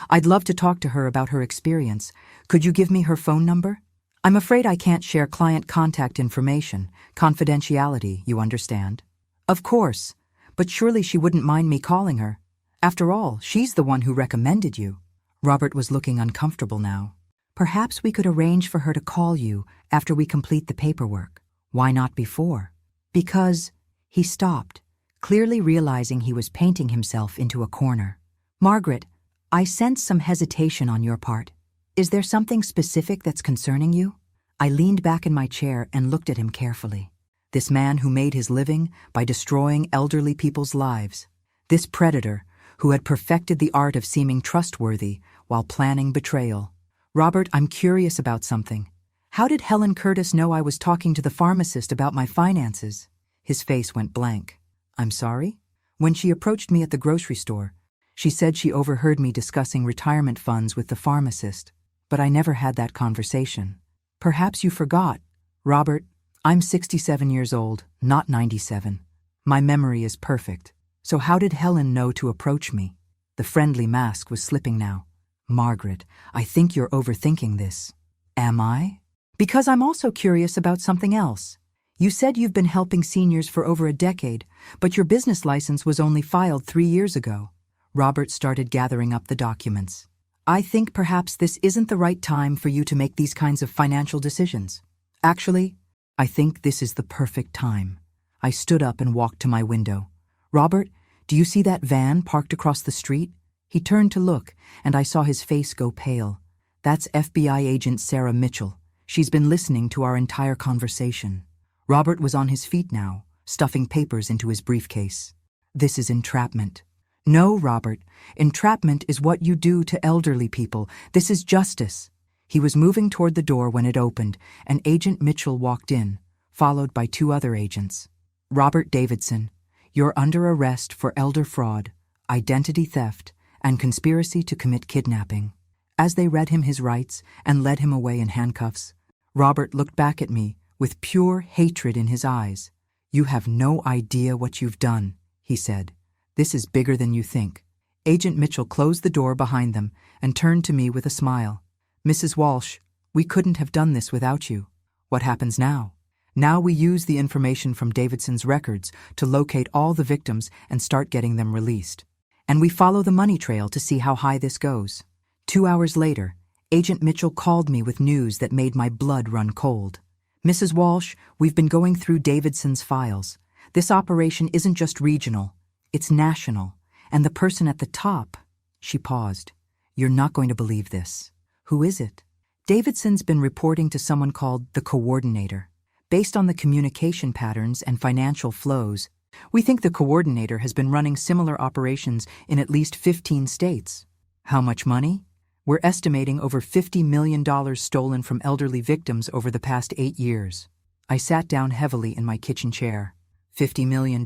I'd love to talk to her about her experience. Could you give me her phone number?" "I'm afraid I can't share client contact information. Confidentiality, you understand." "Of course, but surely she wouldn't mind me calling her. After all, she's the one who recommended you." Robert was looking uncomfortable now. "Perhaps we could arrange for her to call you after we complete the paperwork." "Why not before?" "Because—" He stopped, clearly realizing he was painting himself into a corner. "Margaret, I sense some hesitation on your part. Is there something specific that's concerning you?" I leaned back in my chair and looked at him carefully. This man who made his living by destroying elderly people's lives. This predator who had perfected the art of seeming trustworthy while planning betrayal. "Robert, I'm curious about something. How did Helen Curtis know I was talking to the pharmacist about my finances?" His face went blank. "I'm sorry?" "When she approached me at the grocery store, she said she overheard me discussing retirement funds with the pharmacist, but I never had that conversation." "Perhaps you forgot. Robert, I'm 67 years old, not 97. My memory is perfect. So how did Helen know to approach me?" The friendly mask was slipping now. "Margaret, I think you're overthinking this." "Am I?" "Because I'm also curious about something else. You said you've been helping seniors for over a decade, but your business license was only filed 3 years ago." Robert started gathering up the documents. "I think perhaps this isn't the right time for you to make these kinds of financial decisions. Actually, I think this is the perfect time." I stood up and walked to my window. "Robert, do you see that van parked across the street?" He turned to look, and I saw his face go pale. "That's FBI agent Sarah Mitchell. She's been listening to our entire conversation." Robert was on his feet now, stuffing papers into his briefcase. "This is entrapment." "No, Robert. Entrapment is what you do to elderly people. This is justice." He was moving toward the door when it opened, and Agent Mitchell walked in, followed by 2 other agents. "Robert Davidson, you're under arrest for elder fraud, identity theft, and conspiracy to commit kidnapping." As they read him his rights and led him away in handcuffs, Robert looked back at me with pure hatred in his eyes. "You have no idea what you've done," he said. This is bigger than you think. Agent Mitchell closed the door behind them and turned to me with a smile. Mrs. Walsh, we couldn't have done this without you. What happens now? Now we use the information from Davidson's records to locate all the victims and start getting them released. And we follow the money trail to see how high this goes. 2 hours later, Agent Mitchell called me with news that made my blood run cold. Mrs. Walsh, we've been going through Davidson's files. This operation isn't just regional, it's national. And the person at the top, she paused. You're not going to believe this. Who is it? Davidson's been reporting to someone called the coordinator. Based on the communication patterns and financial flows, we think the coordinator has been running similar operations in at least 15 states. How much money? We're estimating over $50 million stolen from elderly victims over the past 8 years. I sat down heavily in my kitchen chair. $50 million?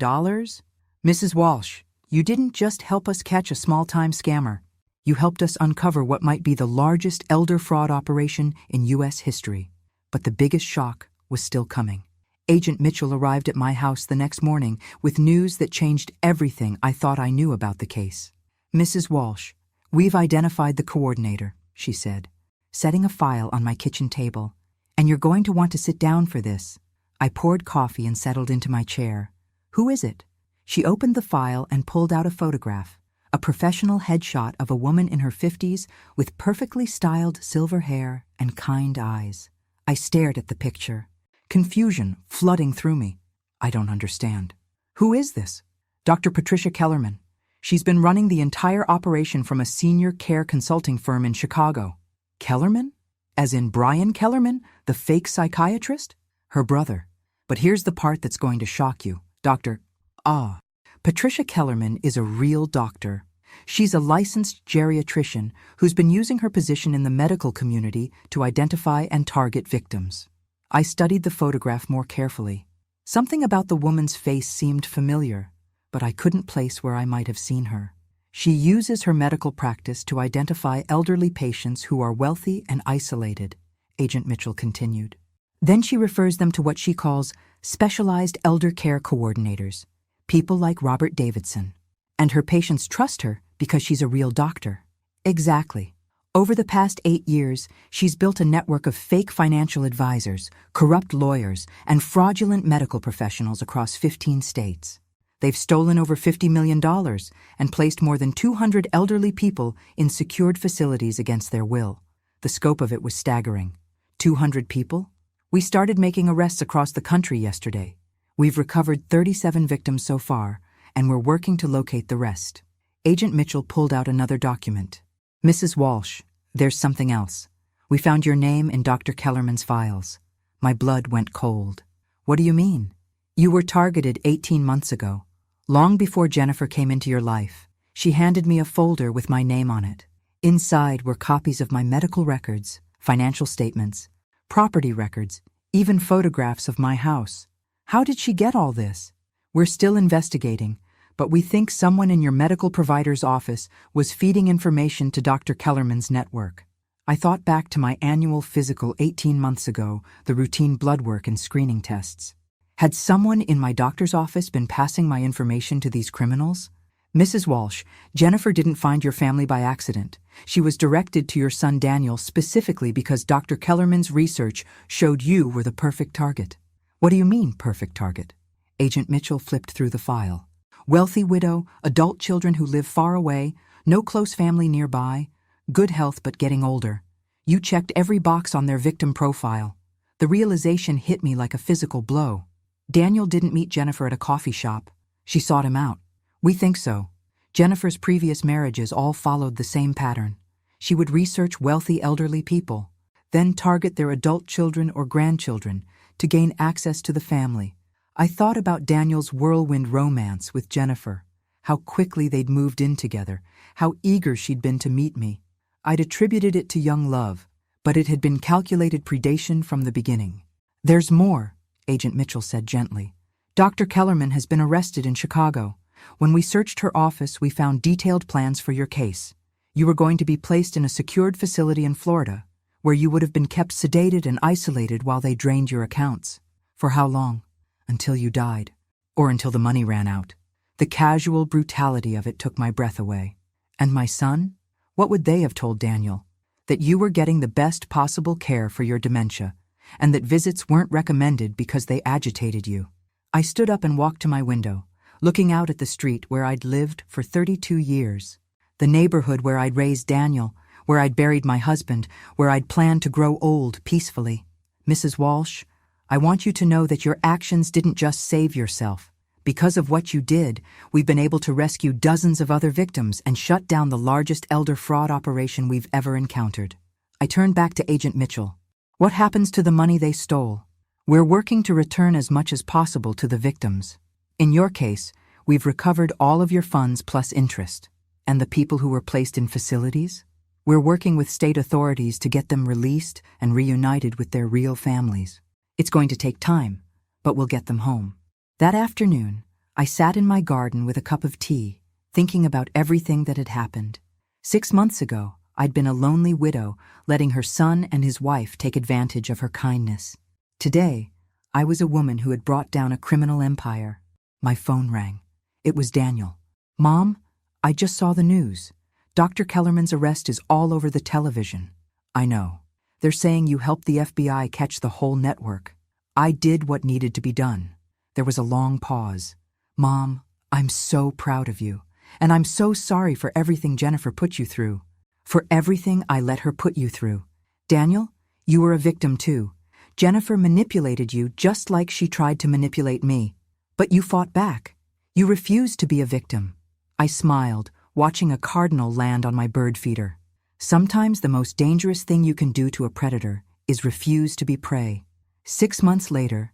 Mrs. Walsh, you didn't just help us catch a small-time scammer. You helped us uncover what might be the largest elder fraud operation in U.S. history. But the biggest shock was still coming. Agent Mitchell arrived at my house the next morning with news that changed everything I thought I knew about the case. Mrs. Walsh, we've identified the coordinator, she said, setting a file on my kitchen table. And you're going to want to sit down for this. I poured coffee and settled into my chair. Who is it? She opened the file and pulled out a photograph, a professional headshot of a woman in her 50s with perfectly styled silver hair and kind eyes. I stared at the picture, confusion flooding through me. I don't understand. Who is this? Dr. Patricia Kellerman. She's been running the entire operation from a senior care consulting firm in Chicago. Kellerman? As in Brian Kellerman, the fake psychiatrist? Her brother. But here's the part that's going to shock you. Patricia Kellerman is a real doctor. She's a licensed geriatrician who's been using her position in the medical community to identify and target victims. I studied the photograph more carefully. Something about the woman's face seemed familiar, but I couldn't place where I might have seen her. She uses her medical practice to identify elderly patients who are wealthy and isolated, Agent Mitchell continued. Then she refers them to what she calls specialized elder care coordinators, people like Robert Davidson. And her patients trust her because she's a real doctor. Exactly. Over the past 8 years, she's built a network of fake financial advisors, corrupt lawyers, and fraudulent medical professionals across 15 states. They've stolen over $50 million and placed more than 200 elderly people in secured facilities against their will. The scope of it was staggering. 200 people? We started making arrests across the country yesterday. We've recovered 37 victims so far, and we're working to locate the rest. Agent Mitchell pulled out another document. Mrs. Walsh, there's something else. We found your name in Dr. Kellerman's files. My blood went cold. What do you mean? You were targeted 18 months ago, long before Jennifer came into your life. She handed me a folder with my name on it. Inside were copies of my medical records, financial statements, property records, even photographs of my house. How did she get all this? We're still investigating, but we think someone in your medical provider's office was feeding information to Dr. Kellerman's network. I thought back to my annual physical 18 months ago, the routine blood work and screening tests. Had someone in my doctor's office been passing my information to these criminals? Mrs. Walsh, Jennifer didn't find your family by accident. She was directed to your son Daniel specifically because Dr. Kellerman's research showed you were the perfect target. What do you mean, perfect target? Agent Mitchell flipped through the file. Wealthy widow, adult children who live far away, no close family nearby, good health but getting older. You checked every box on their victim profile. The realization hit me like a physical blow. Daniel didn't meet Jennifer at a coffee shop. She sought him out. We think so. Jennifer's previous marriages all followed the same pattern. She would research wealthy elderly people, then target their adult children or grandchildren to gain access to the family. I thought about Daniel's whirlwind romance with Jennifer, how quickly they'd moved in together, how eager she'd been to meet me. I'd attributed it to young love, but it had been calculated predation from the beginning. There's more, Agent Mitchell said gently. Dr. Kellerman has been arrested in Chicago. When we searched her office, we found detailed plans for your case. You were going to be placed in a secured facility in Florida, where you would have been kept sedated and isolated while they drained your accounts. For how long? Until you died. Or until the money ran out. The casual brutality of it took my breath away. And my son? What would they have told Daniel? That you were getting the best possible care for your dementia, and that visits weren't recommended because they agitated you. I stood up and walked to my window, looking out at the street where I'd lived for 32 years. The neighborhood where I'd raised Daniel, where I'd buried my husband, where I'd planned to grow old peacefully. Mrs. Walsh, I want you to know that your actions didn't just save yourself. Because of what you did, we've been able to rescue dozens of other victims and shut down the largest elder fraud operation we've ever encountered. I turned back to Agent Mitchell. What happens to the money they stole? We're working to return as much as possible to the victims. In your case, we've recovered all of your funds plus interest. And the people who were placed in facilities? We're working with state authorities to get them released and reunited with their real families. It's going to take time, but we'll get them home. That afternoon, I sat in my garden with a cup of tea, thinking about everything that had happened. 6 months ago, I'd been a lonely widow, letting her son and his wife take advantage of her kindness. Today, I was a woman who had brought down a criminal empire. My phone rang. It was Daniel. Mom, I just saw the news. Dr. Kellerman's arrest is all over the television. I know. They're saying you helped the FBI catch the whole network. I did what needed to be done. There was a long pause. Mom, I'm so proud of you. And I'm so sorry for everything Jennifer put you through. For everything I let her put you through. Daniel, you were a victim too. Jennifer manipulated you just like she tried to manipulate me. But you fought back. You refused to be a victim. I smiled, watching a cardinal land on my bird feeder. Sometimes the most dangerous thing you can do to a predator is refuse to be prey. 6 months later,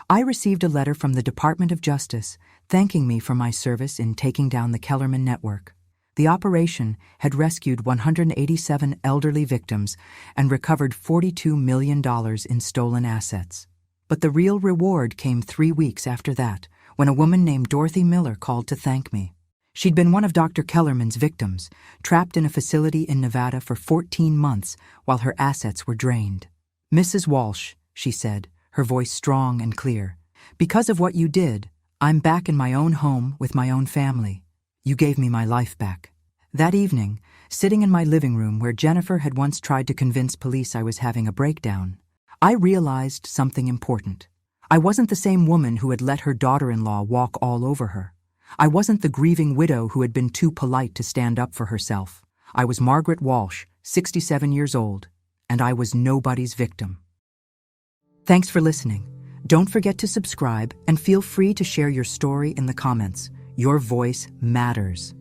I received a letter from the Department of Justice thanking me for my service in taking down the Kellerman network. The operation had rescued 187 elderly victims and recovered $42 million in stolen assets. But the real reward came 3 weeks after that, when a woman named Dorothy Miller called to thank me. She'd been one of Dr. Kellerman's victims, trapped in a facility in Nevada for 14 months while her assets were drained. Mrs. Walsh, she said, her voice strong and clear, because of what you did, I'm back in my own home with my own family. You gave me my life back. That evening, sitting in my living room where Jennifer had once tried to convince police I was having a breakdown, I realized something important. I wasn't the same woman who had let her daughter-in-law walk all over her. I wasn't the grieving widow who had been too polite to stand up for herself. I was Margaret Walsh, 67 years old, and I was nobody's victim. Thanks for listening. Don't forget to subscribe and feel free to share your story in the comments. Your voice matters.